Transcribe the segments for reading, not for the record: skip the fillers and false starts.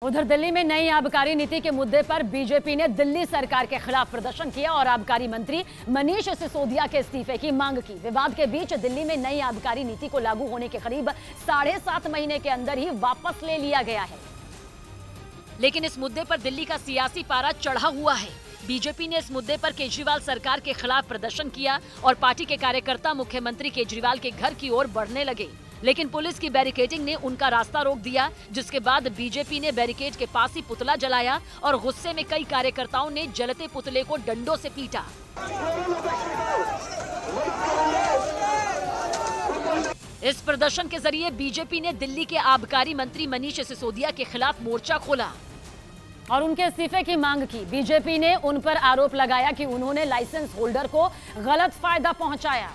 उधर दिल्ली में नई आबकारी नीति के मुद्दे पर बीजेपी ने दिल्ली सरकार के खिलाफ प्रदर्शन किया और आबकारी मंत्री मनीष सिसोदिया के इस्तीफे की मांग की। विवाद के बीच दिल्ली में नई आबकारी नीति को लागू होने के करीब 7.5 महीने के अंदर ही वापस ले लिया गया है, लेकिन इस मुद्दे पर दिल्ली का सियासी पारा चढ़ा हुआ है। बीजेपी ने इस मुद्दे पर केजरीवाल सरकार के खिलाफ प्रदर्शन किया और पार्टी के कार्यकर्ता मुख्यमंत्री केजरीवाल के घर की ओर बढ़ने लगे, लेकिन पुलिस की बैरिकेडिंग ने उनका रास्ता रोक दिया, जिसके बाद बीजेपी ने बैरिकेड के पास ही पुतला जलाया और गुस्से में कई कार्यकर्ताओं ने जलते पुतले को डंडों से पीटा। इस प्रदर्शन के जरिए बीजेपी ने दिल्ली के आबकारी मंत्री मनीष सिसोदिया के खिलाफ मोर्चा खोला और उनके इस्तीफे की मांग की। बीजेपी ने उन पर आरोप लगाया कि उन्होंने लाइसेंस होल्डर को गलत फायदा पहुंचाया,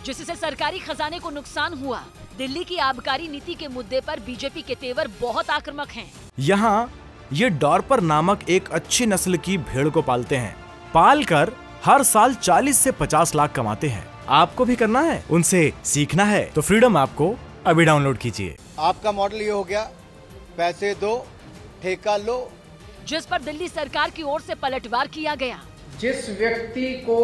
जिससे सरकारी खजाने को नुकसान हुआ। दिल्ली की आबकारी नीति के मुद्दे पर बीजेपी के तेवर बहुत आक्रामक हैं। यहाँ ये डॉर्पर नामक एक अच्छी नस्ल की भेड़ को पालते हैं। पालकर हर साल 40 से 50 लाख कमाते हैं। आपको भी करना है, उनसे सीखना है तो फ्रीडम ऐप को अभी डाउनलोड कीजिए। आपका मॉडल ये हो गया, पैसे दो ठेका लो, जिस पर दिल्ली सरकार की ओर से पलटवार किया गया। जिस व्यक्ति को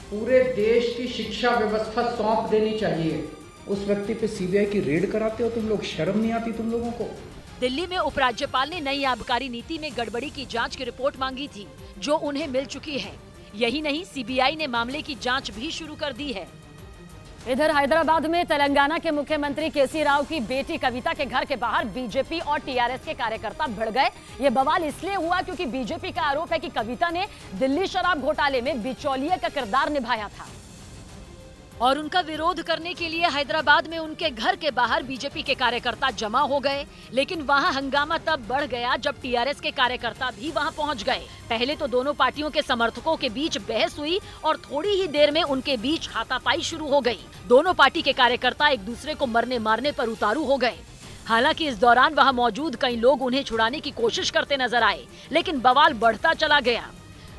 पूरे देश की शिक्षा व्यवस्था सौंप देनी चाहिए, उस व्यक्ति पे सीबीआई की रेड कराते हो तुम लोग। शर्म नहीं आती तुम लोगों को? दिल्ली में उपराज्यपाल ने नई आबकारी नीति में गड़बड़ी की जांच की रिपोर्ट मांगी थी, जो उन्हें मिल चुकी है। यही नहीं, सीबीआई ने मामले की जांच भी शुरू कर दी है। इधर हैदराबाद में तेलंगाना के मुख्यमंत्री केसी राव की बेटी कविता के घर के बाहर बीजेपी और टीआरएस के कार्यकर्ता भिड़ गए। ये बवाल इसलिए हुआ क्योंकि बीजेपी का आरोप है कि कविता ने दिल्ली शराब घोटाले में बिचौलिए का किरदार निभाया था और उनका विरोध करने के लिए हैदराबाद में उनके घर के बाहर बीजेपी के कार्यकर्ता जमा हो गए। लेकिन वहां हंगामा तब बढ़ गया जब टीआरएस के कार्यकर्ता भी वहां पहुंच गए। पहले तो दोनों पार्टियों के समर्थकों के बीच बहस हुई और थोड़ी ही देर में उनके बीच हाथापाई शुरू हो गई। दोनों पार्टी के कार्यकर्ता एक दूसरे को मरने मारने पर उतारू हो गए। हालांकि इस दौरान वहां मौजूद कई लोग उन्हें छुड़ाने की कोशिश करते नजर आए, लेकिन बवाल बढ़ता चला गया।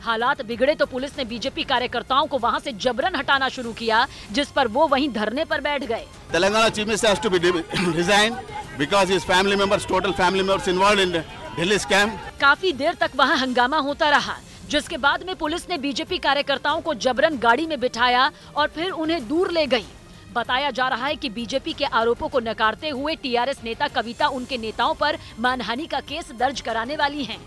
हालात बिगड़े तो पुलिस ने बीजेपी कार्यकर्ताओं को वहां से जबरन हटाना शुरू किया, जिस पर वो वहीं धरने पर बैठ गए। Telangana chief minister has to be resign because his family members, total family members involved in Delhi scam. काफी देर तक वहां हंगामा होता रहा, जिसके बाद में पुलिस ने बीजेपी कार्यकर्ताओं को जबरन गाड़ी में बिठाया और फिर उन्हें दूर ले गई। बताया जा रहा है कि बीजेपी के आरोपों को नकारते हुए टीआरएस नेता कविता उनके नेताओं पर मानहानि का केस दर्ज कराने वाली हैं।